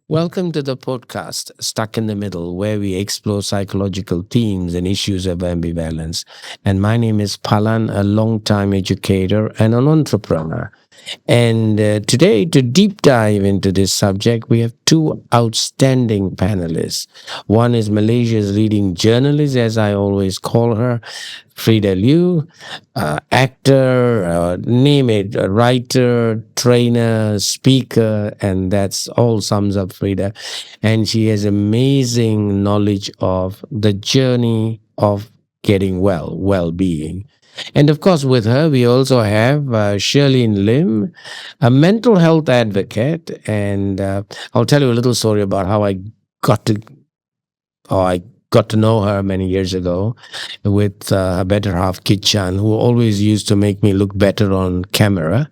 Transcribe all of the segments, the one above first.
Welcome to the podcast, Stuck in the Middle, where we explore psychological themes and issues of ambivalence. And my name is Palan, a long-time educator and an entrepreneur. And today, to deep dive into this subject, we have two outstanding panelists. One is Malaysia's leading journalist, as I always call her, Frida Liu, actor, name it, a writer, trainer, speaker, and that's all sums up Frida. And she has amazing knowledge of the journey of getting well-being. And of course, with her, we also have Shirlyn Lim, a mental health advocate. And I'll tell you a little story about how I got to know her many years ago with her better half, Kit Chan, who always used to make me look better on camera.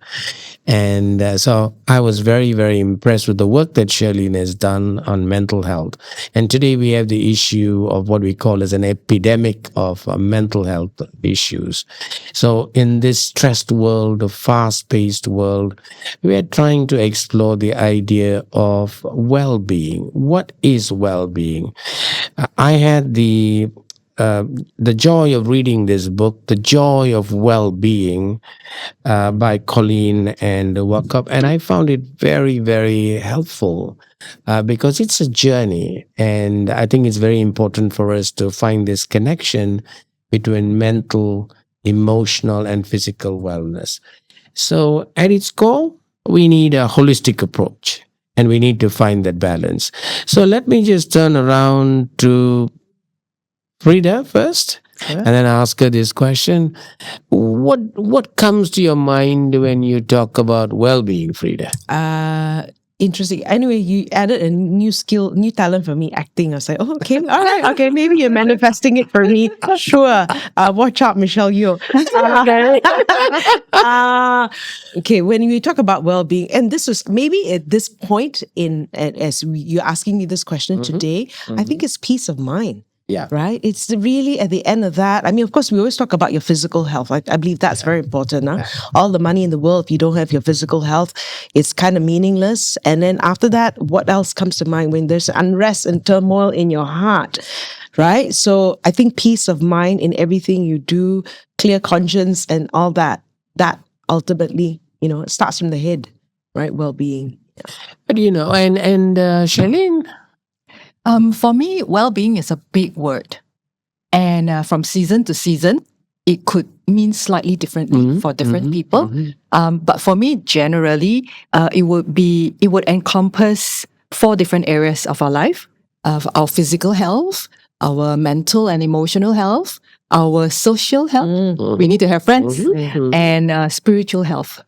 And so I was very, very impressed with the work that Shirley has done on mental health. And today we have the issue of what we call as an epidemic of mental health issues. So in this stressed world, a fast-paced world, we are trying to explore the idea of well-being. What is well-being? I had the joy of reading this book, The Joy of Well-Being, by Colleen and Wakop, and I found it very, very helpful because it's a journey, and I think it's very important for us to find this connection between mental, emotional, and physical wellness. So at its core, we need a holistic approach, and we need to find that balance. So let me just turn around to Frida first, and then ask her this question. What comes to your mind when you talk about well-being, Frida? Interesting. Anyway, you added a new skill, new talent for me, acting. I was like, oh, okay, all right, okay, maybe you're manifesting it for me. Sure. Watch out, Michelle Yeoh. Okay, when we talk about well-being, and this was maybe at this point you're asking me this question today, I think it's peace of mind. Yeah. Right? It's really at the end of that. I mean, of course, we always talk about your physical health. I believe that's very important. Huh? All the money in the world, if you don't have your physical health, it's kind of meaningless. And then after that, what else comes to mind when there's unrest and turmoil in your heart? Right? So I think peace of mind in everything you do, clear conscience and all that, that ultimately, it starts from the head, right? Well-being. Yeah. But and Charlene? For me, well-being is a big word. And from season to season, it could mean slightly differently for different people. But for me, generally, it would encompass 4 different areas of our life: our physical health, our mental and emotional health, our social health. We need to have friends, and spiritual health.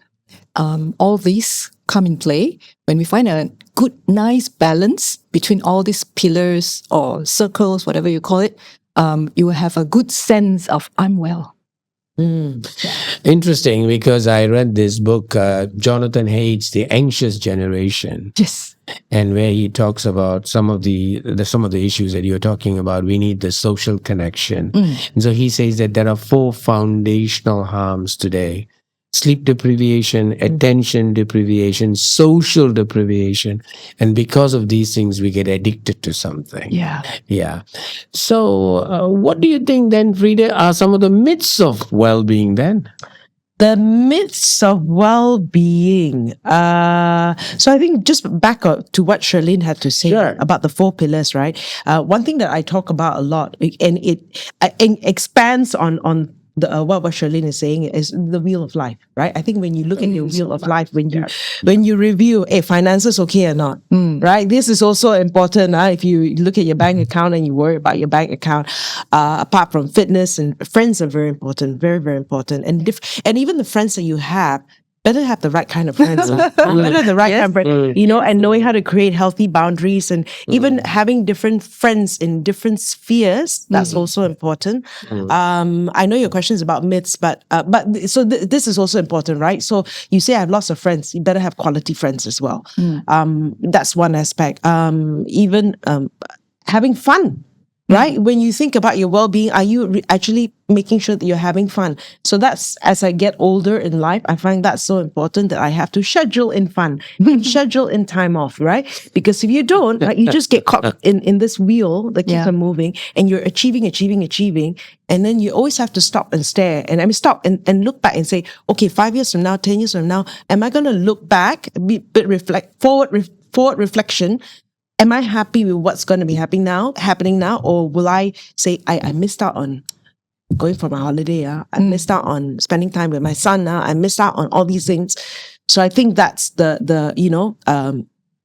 All these come in play when we find a good, nice balance between all these pillars or circles, whatever you call it. You will have a good sense of I'm well. Interesting, because I read this book, Jonathan Haidt's The Anxious Generation. Yes. And where he talks about some of the issues that you're talking about. We need the social connection. And so he says that there are 4 foundational harms today: sleep deprivation, attention deprivation, social deprivation. And because of these things, we get addicted to something. Yeah. So what do you think then, Frida, are some of the myths of well-being then? The myths of well-being. So I think just back up to what Shirlyn had to say about the 4 pillars, right? One thing that I talk about a lot, and it expands on what Shirlyn is saying, is the wheel of life, right? I think when you look at your wheel of life, when you review, finances okay or not, right? This is also important. If you look at your bank account and you worry about your bank account, apart from fitness, and friends are very important, very, very important. And even the friends that you have, better have the right kind of friends, better the right kind of friends, and knowing how to create healthy boundaries, and even having different friends in different spheres. That's also important. I know your question is about myths, but so this is also important, right? So you say I have lots of friends. You better have quality friends as well. That's one aspect. Even having fun. right? When you think about your well-being, are you actually making sure that you're having fun? So that's, as I get older in life, I find that so important that I have to schedule in fun, schedule in time off, right? Because if you don't, right, you just get caught in this wheel that keeps on moving, and you're achieving, and then you always have to stop and stare, and stop and look back and say, okay, 5 years from now, 10 years from now, am I going to look back, forward reflection? Am I happy with what's going to be happening now? Or will I say, I missed out on going for my holiday? I missed out on spending time with my son. I missed out on all these things. So I think that's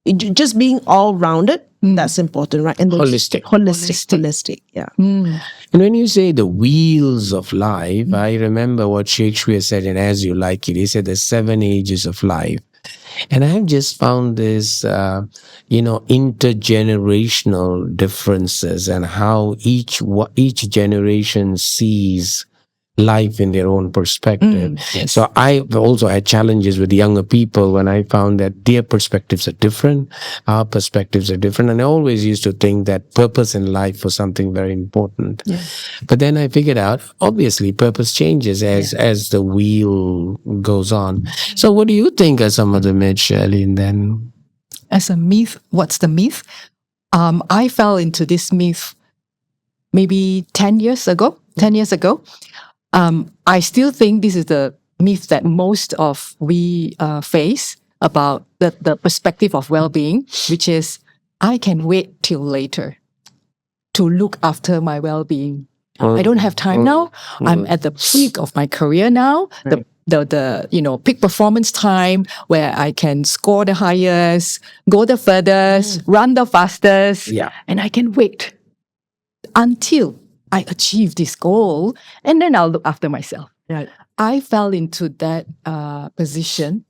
just being all rounded. That's important, right? And holistic. Yeah. And when you say the wheels of life, I remember what Shakespeare said in As You Like It. He said the 7 ages of life. And I've just found this, intergenerational differences and how each generation sees life in their own perspective. Yes. So I also had challenges with younger people when I found that their perspectives are different, our perspectives are different. And I always used to think that purpose in life was something very important. Yeah. But then I figured out, obviously, purpose changes as the wheel goes on. So what do you think are some of the myths, Shirlyn, then? As a myth, what's the myth? I fell into this myth maybe 10 years ago. I still think this is the myth that most of we face about the perspective of well-being, which is I can wait till later to look after my well-being. I don't have time now. I'm at the peak of my career now. Right. The peak performance time where I can score the highest, go the furthest, run the fastest, and I can wait until I achieve this goal, and then I'll look after myself. Right. I fell into that position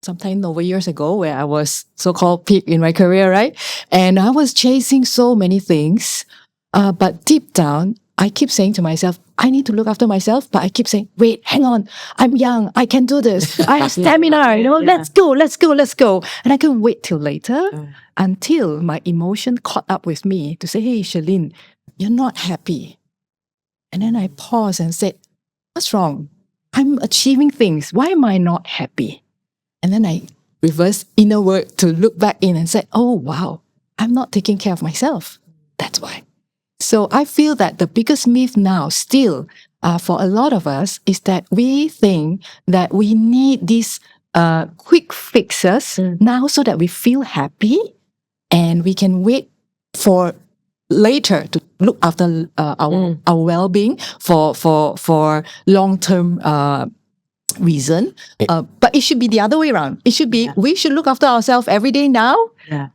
sometime over years ago where I was so-called peak in my career, right? And I was chasing so many things, but deep down, I keep saying to myself, I need to look after myself, but I keep saying, wait, hang on, I'm young, I can do this, I have stamina, let's go. And I can wait till later until my emotion caught up with me to say, hey, Shirlyn, you're not happy. And then I paused and said, what's wrong? I'm achieving things. Why am I not happy? And then I reversed inner work to look back in and said, oh, wow, I'm not taking care of myself. That's why. So I feel that the biggest myth now still for a lot of us is that we think that we need these quick fixes now so that we feel happy and we can wait for later to look after our well-being for long-term reason. But it should be the other way around. It should be we should look after ourselves every day now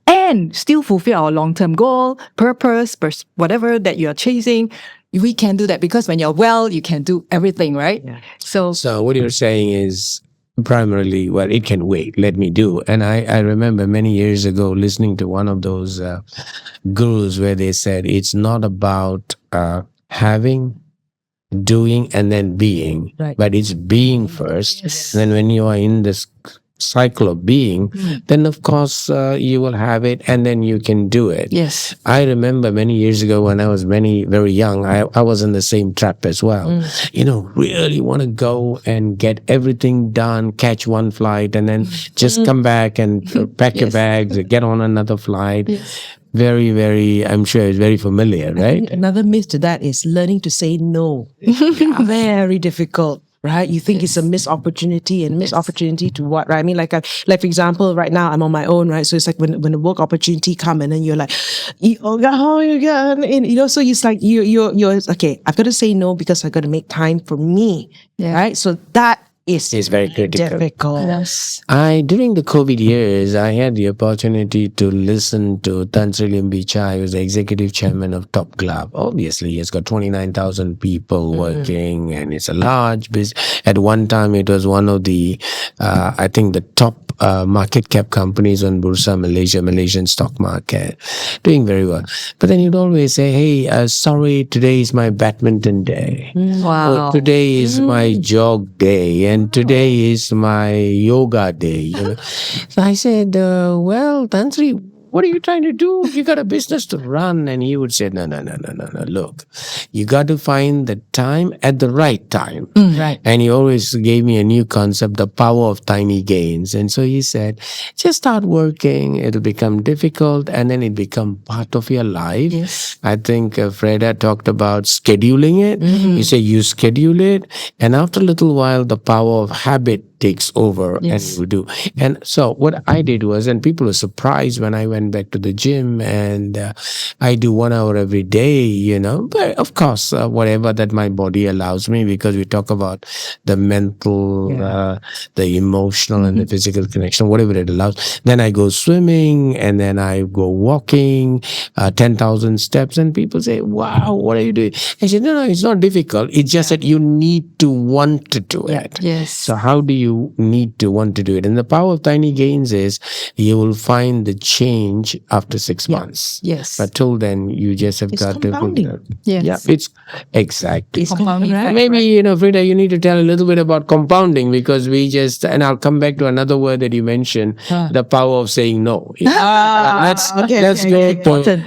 and still fulfill our long-term goal, purpose, whatever that you're chasing. We can do that because when you're well, you can do everything, right? Yeah. So what you're saying is primarily, well, it can wait, let me do. And I remember many years ago listening to one of those gurus where they said it's not about having, doing, and then being, but it's being first. Yes. And then when you are in this cycle of being, then of course you will have it and then you can do it. yes. I remember many years ago when I was very young, I was in the same trap as well. Really want to go and get everything done, catch one flight, and then just come back and pack your bags, get on another flight. Very, very, I'm sure it's very familiar, right? Another myth to that is learning to say no. Very difficult. Right, you think it's a missed opportunity, and missed opportunity to what? Right, I mean, like for example, right now I'm on my own, right? So it's like when a work opportunity come, and then you're like, oh God, and so it's like you're okay. I've got to say no because I've got to make time for me, right? So that is very critical. difficult. Yes. During the COVID years, I had the opportunity to listen to Tan Sri Lim, who was the executive chairman of Top Glove. Obviously, he's got 29,000 people working, and it's a large business. At one time, it was one of the, I think, the top market cap companies on Bursa Malaysian stock market, doing very well. But then you'd always say, hey, sorry, today is my badminton day. Wow. Or today is my jog day, and today is my yoga day. So I said, well, Tan Sri, what are you trying to do? You got a business to run. And he would say, no. Look, you got to find the time at the right time. Right. And he always gave me a new concept, the power of tiny gains. And so he said, just start working. It'll become difficult and then it become part of your life. Yes. I think Freda talked about scheduling it. You say you schedule it. And after a little while, the power of habit takes over and you do. And so what I did was, and people were surprised when I went back to the gym and I do 1 hour every day, but of course, whatever that my body allows me, because we talk about the mental, the emotional and the physical connection, whatever it allows. Then I go swimming and then I go walking, 10,000 steps, and people say, wow, what are you doing? I said, no, it's not difficult. It's just that you need to want to do it. Yes. So how do you need to want to do it? And the power of tiny gains is you will find the change after 6 months. Yes. But till then, you just have It's got compounding. to. Yes. Yeah, it's exactly. It's Compounding right? effect. Maybe, Frida, you need to tell a little bit about compounding because and I'll come back to another word that you mentioned, the power of saying no. Let's go to,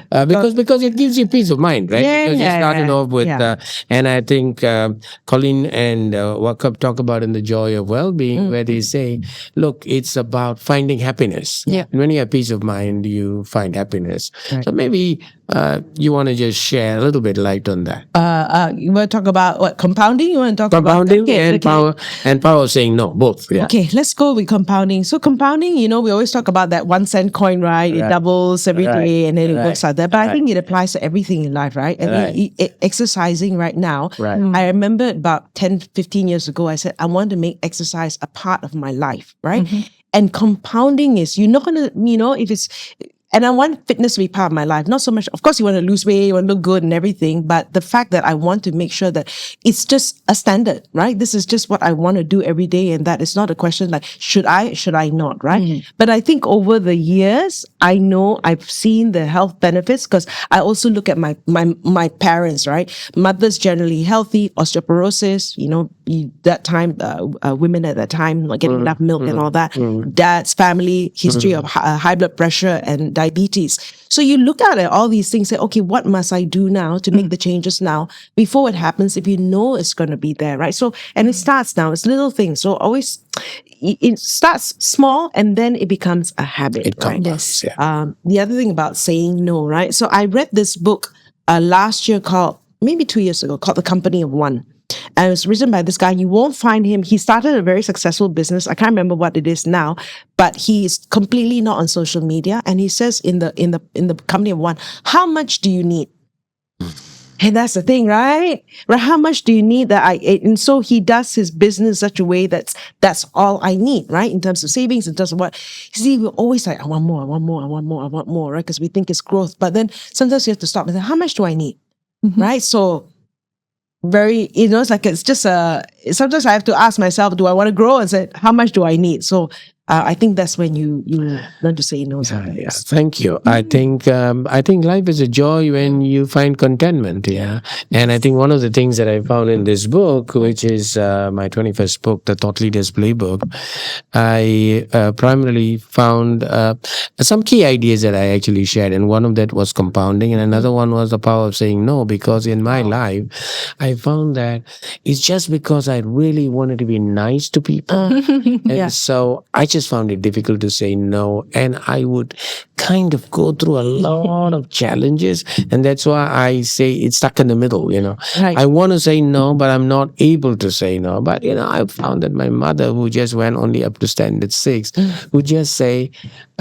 because it gives you peace of mind, right? Because you started off with, and I think Colleen and Wakab talk about in the joy of well-being, where they say, look, it's about finding happiness. Yeah. And when you have peace of mind, you find happiness. Right. So maybe you want to just share a little bit light on that. You want to talk about what, compounding? You want to talk Compounding about and power of saying no, both. Yeah. Okay, let's go with compounding. So compounding, we always talk about that 1 cent coin, right? It doubles every day and then it works out there. But I think it applies to everything in life, right? And exercising right now. Right. I remember about 10, 15 years ago, I said, I want to make exercise a part of my life, right? And compounding is, you're not going to, if it's, and I want fitness to be part of my life. Not so much, of course, you want to lose weight, you want to look good and everything, but the fact that I want to make sure that it's just a standard, right? This is just what I want to do every day. And that is not a question like, should I not, right? But I think over the years, I know I've seen the health benefits because I also look at my parents, right? Mothers generally healthy, osteoporosis, that time, women at that time, not getting enough milk and all that. Dad's family history of high blood pressure and diabetes. So you look at it, all these things, say, okay, what must I do now to make the changes now before it happens if you know it's going to be there, right? So, and it starts now, it's little things. So always, it starts small and then it becomes a habit. It right? compounds, yeah. The other thing about saying no, right? So I read this book last year maybe 2 years ago, called The Company of One. And it was written by this guy. You won't find him. He started a very successful business. I can't remember what it is now, but he's completely not on social media. And he says in the Company of One, how much do you need? And that's the thing, right? Right? How much do you need and so he does his business such a way that's all I need, right? In terms of savings, in terms of what, see, we're always like, I want more, right? Because we think it's growth. But then sometimes you have to stop and say, how much do I need? Right? So it's like, it's just sometimes I have to ask myself, do I want to grow? And say, how much do I need? So I think that's when you learn to say no. Yeah, thank you. I think life is a joy when you find contentment. Yeah, and I think one of the things that I found in this book, which is my 21st book, the Thought Leaders Playbook, I primarily found some key ideas that I actually shared, and one of that was compounding, and another one was the power of saying no. Because in my life, I found that it's just because I really wanted to be nice to people, and so I just found it difficult to say no, and I would kind of go through a lot of challenges, and that's why I say it's stuck in the middle. Right. I want to say no, but I'm not able to say no. But I found that my mother, who just went only up to standard 6, would just say,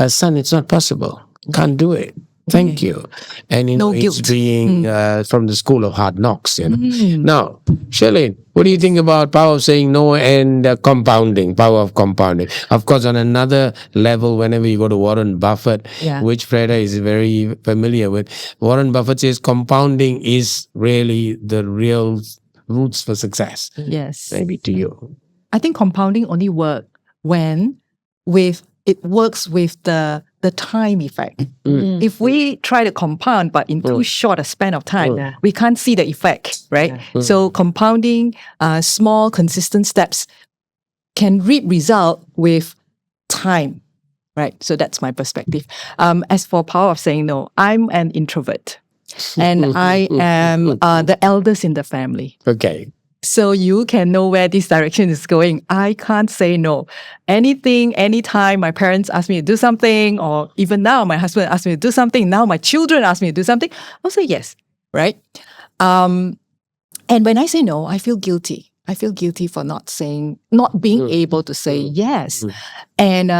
"Son, it's not possible. Can't do it. Thank you." And No it's guilt. being from the school of hard knocks. Now, Shirlyn, what do you think about power of saying no and compounding? Power of compounding. Of course, on another level, whenever you go to Warren Buffett, which Freda is very familiar with, Warren Buffett says compounding is really the real roots for success. Yes. Maybe to you. I think compounding only works when it works with the time effect. If we try to compound, but in too short a span of time, we can't see the effect, right? So compounding, small, consistent steps can reap result with time, right? So that's my perspective. As for power of saying no, I'm an introvert. And I am the eldest in the family. Okay. So you can know where this direction is going. I can't say no. Anything, anytime my parents ask me to do something, or even now my husband asks me to do something, now my children ask me to do something, I'll say yes, right? And when I say no, I feel guilty. I feel guilty for not being able to say yes. And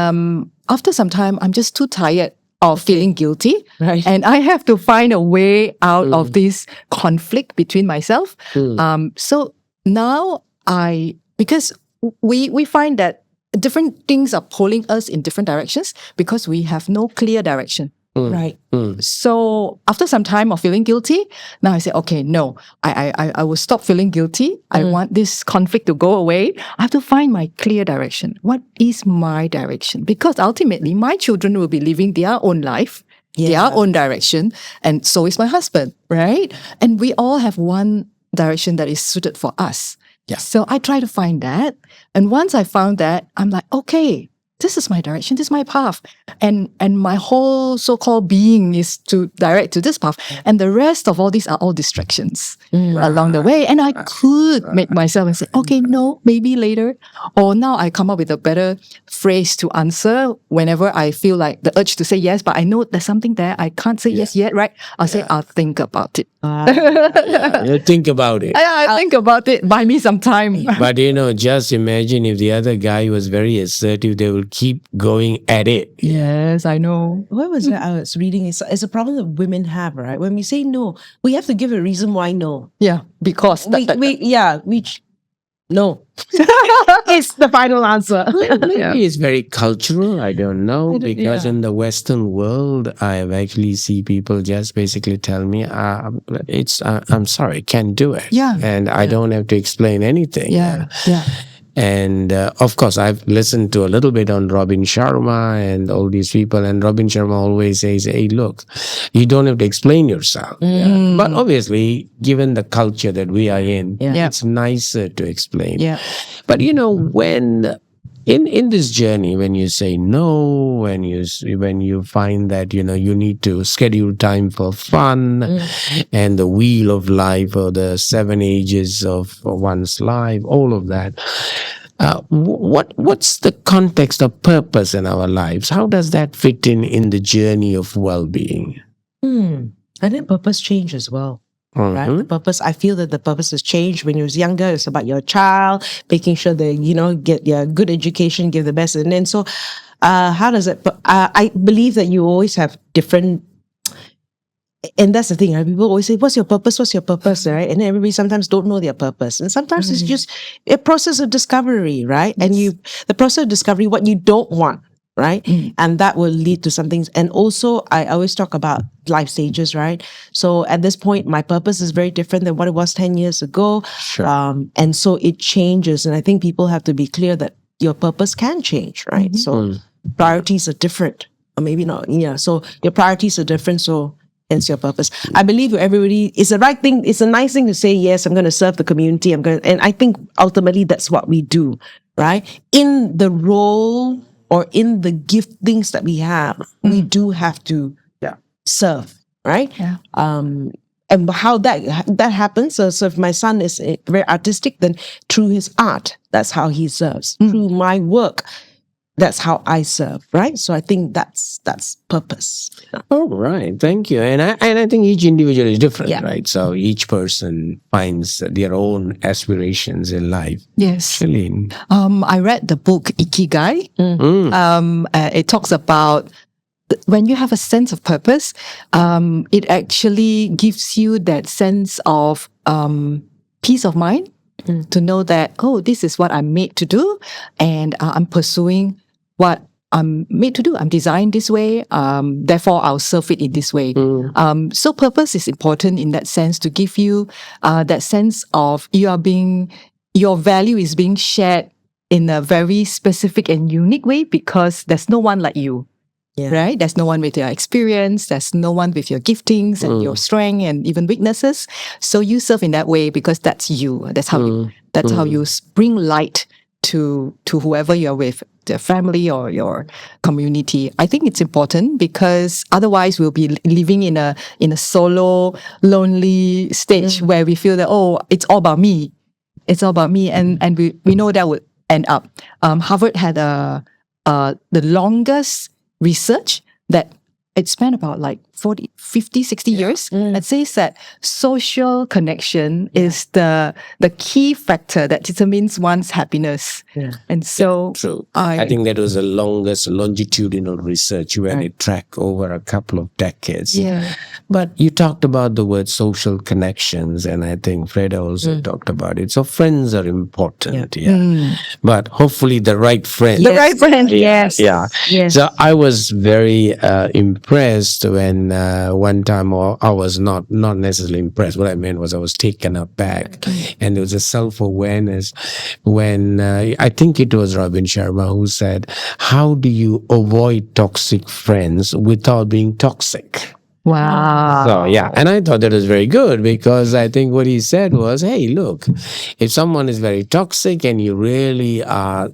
after some time, I'm just too tired of feeling guilty. Right. And I have to find a way out of this conflict between myself. So now because we find that different things are pulling us in different directions because we have no clear direction. Right. So after some time of feeling guilty, now I say, okay, no, I will stop feeling guilty. I want this conflict to go away. I have to find my clear direction. What is my direction? Because ultimately, my children will be living their own life, their own direction, and so is my husband, right? And we all have one direction that is suited for us. Yeah. So I try to find that. And once I found that, I'm like, okay, this is my direction, this is my path. And my whole so-called being is to direct to this path. And the rest of all these are all distractions along the way. And I could make myself and say, okay, no, maybe later. Or now I come up with a better phrase to answer whenever I feel like the urge to say yes, but I know there's something there. I can't say yes yet, right? I'll say, I'll think about it. You think about it. I think about it. Buy me some time. But just imagine if the other guy was very assertive, they will keep going at it. Yes, I know. What was that I was reading? It's a problem that women have, right? When we say no, we have to give a reason why no. Yeah, because no. It's the final answer. Maybe it's very cultural. I don't know. Because in the Western world, I have actually see people just basically tell me, I'm sorry, can't do it. Yeah. And I don't have to explain anything. Yeah. And of course, I've listened to a little bit on Robin Sharma and all these people. And Robin Sharma always says, hey, look, you don't have to explain yourself. But obviously, given the culture that we are in, it's nicer to explain. Yeah. But when in this journey, when you say no, when you find that you need to schedule time for fun, and the wheel of life or the 7 ages of one's life, all of that. What's the context of purpose in our lives? How does that fit in the journey of well-being? I think purpose change as well. Right? The purpose, I feel that the purpose has changed. When you was younger, it's about your child, making sure they, get your good education, give the best. And then so how does it, I believe that you always have different, and that's the thing, right? People always say, what's your purpose? What's your purpose? Right? And everybody sometimes don't know their purpose. And sometimes it's just a process of discovery, right? And the process of discovery, what you don't want. Right? And that will lead to something. And also, I always talk about life stages, right? So at this point, my purpose is very different than what it was 10 years ago. Sure. And so it changes. And I think people have to be clear that your purpose can change, right? So priorities are different, or maybe not. Yeah. So your priorities are different. So hence your purpose. I believe everybody, it's the right thing. It's a nice thing to say, yes, I'm going to serve the community. And I think ultimately that's what we do, right? In the role or in the giftings that we have, we do have to serve, right? Yeah. And how that happens, so if my son is very artistic, then through his art, that's how he serves. Through my work, that's how I serve, right? So I think that's purpose. All right, thank you. And I think each individual is different, Yeah. right? So each person finds their own aspirations in life. Yes. Shirlyn. I read the book Ikigai. It talks about when you have a sense of purpose, it actually gives you that sense of peace of mind to know that, this is what I'm made to do, and I'm pursuing what I'm made to do. I'm designed this way, therefore I'll serve it in this way. So purpose is important in that sense, to give you that sense of your value is being shared in a very specific and unique way, because there's no one like you. Yeah. Right? There's no one with your experience. There's no one with your giftings and your strength and even weaknesses. So you serve in that way because that's you. That's how you bring light to whoever you're with, the family or your community. I think it's important because otherwise we'll be living in a solo, lonely stage where we feel that, oh, it's all about me. It's all about me. And we know that would end up. Harvard had the longest research that it spent about like 40, 50, 60 years. It says that social connection is the key factor that determines one's happiness. And so True. I think that was the longest longitudinal research when it tracked over a couple of decades. But you talked about the word social connections, and I think Freda also talked about it. So friends are important, but hopefully the right friends. the right friend, yes. So I was very impressed when one time, or I was not necessarily impressed. What I meant was I was taken aback, and there was a self-awareness when I think it was Robin Sharma who said, "How do you avoid toxic friends without being toxic?" Wow. So yeah, and I thought that was very good because I think what he said was, hey, look, if someone is very toxic and you really are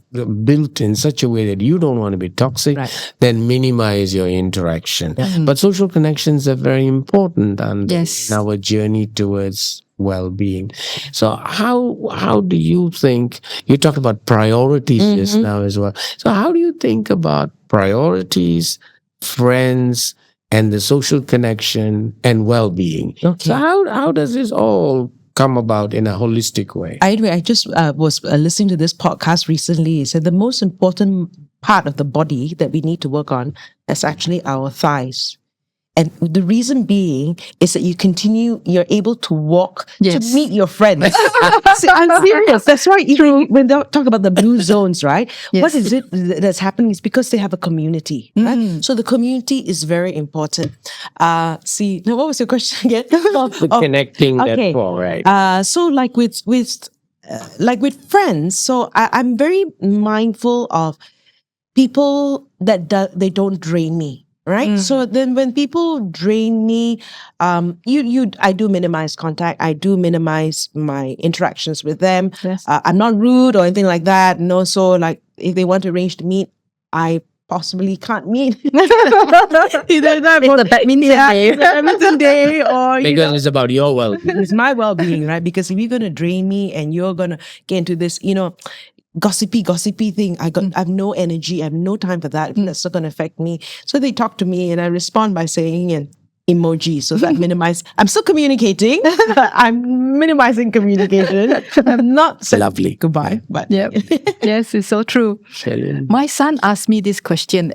built in such a way that you don't want to be toxic, then minimize your interaction. But social connections are very important and in our journey towards well-being. So how do you think, you talked about priorities just now as well. So how do you think about priorities, friends, and the social connection and well-being? So how does this all come about in a holistic way? I just was listening to this podcast recently. It said the most important part of the body that we need to work on is actually our thighs. And the reason being is that you're able to walk to meet your friends. See, I'm serious. That's why when they talk about the blue zones, right? What is it that's happening is because they have a community, right? So the community is very important. Now what was your question again? Connecting that for, right? So like with friends, so I'm very mindful of people that they don't drain me. Right. So then when people drain me, I do minimize contact. I do minimize my interactions with them. I'm not rude or anything like that. No. So like if they want to arrange to meet, I possibly can't meet. Either that it's a badminton day. Or because it's about your well-being. It's my well-being, right? Because if you're gonna drain me and you're gonna get into this, gossipy thing. I have no energy. I have no time for that. That's not going to affect me. So they talk to me and I respond by saying an emoji. So that minimize. I'm still communicating. I'm minimizing communication. I'm not saying lovely goodbye. But yes, it's so true. My son asks me this question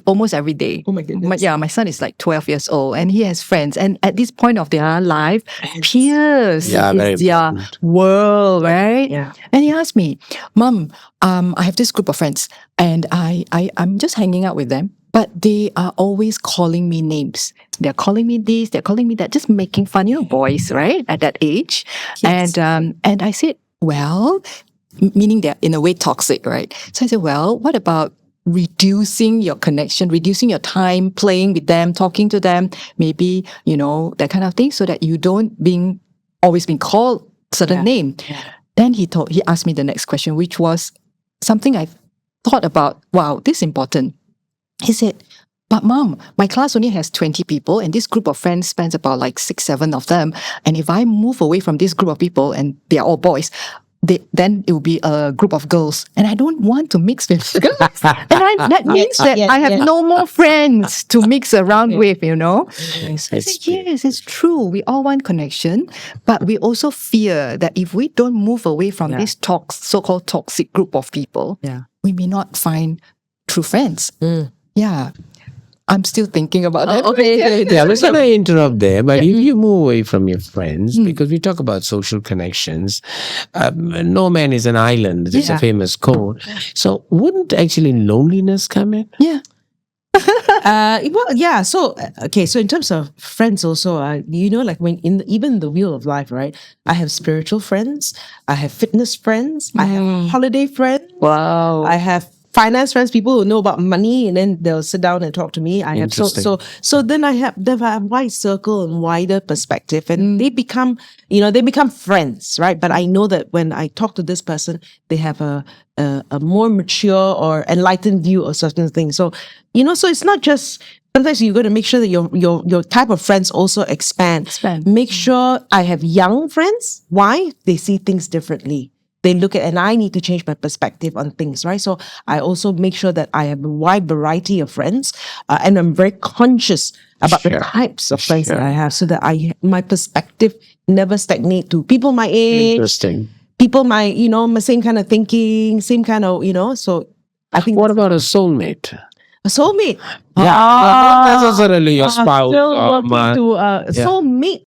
almost every day. Oh my goodness. My son is like 12 years old and he has friends. And at this point of their life, peers is their world, right? Yeah. And he asked me, Mom, I have this group of friends and I'm just hanging out with them. But they are always calling me names. They're calling me this, they're calling me that, just making fun, boys, right? At that age. Yes. And I said, well, meaning they're in a way toxic, right? So I said, well, what about reducing your connection, reducing your time playing with them, talking to them, maybe, that kind of thing, so that you don't always being called certain name. Then he asked me the next question, which was something I thought about. Wow, this is important. He said, but Mom, my class only has 20 people and this group of friends spans about like 6, 7 of them. And if I move away from this group of people and they are all boys, then it will be a group of girls. And I don't want to mix with girls. And that means that I have no more friends to mix around with, I said, yes, it's true. We all want connection. But we also fear that if we don't move away from this so-called toxic group of people, we may not find true friends. Yeah. I'm still thinking about that. Okay. Let's not interrupt there. But if you move away from your friends, because we talk about social connections, no man is an island. It's a famous quote. So wouldn't actually loneliness come in? Yeah. So in terms of friends also, like when even the wheel of life, right? I have spiritual friends, I have fitness friends, I have holiday friends. Wow. I have finance friends, people who know about money, and then they'll sit down and talk to me. I have so then I have a wide circle and wider perspective, and they become friends, right? But I know that when I talk to this person, they have a more mature or enlightened view of certain things. So so it's not just. Sometimes you got to make sure that your type of friends also expand. Make sure I have young friends. Why? They see things differently. They look at, and I need to change my perspective on things, right? So I also make sure that I have a wide variety of friends, and I'm very conscious about the types of friends that I have, so that my perspective never stagnate to people my age. Interesting. People my my same kind of thinking, same kind of So I think. What about a soulmate? A soulmate. Yeah, not necessarily your spouse. Still working to a soulmate.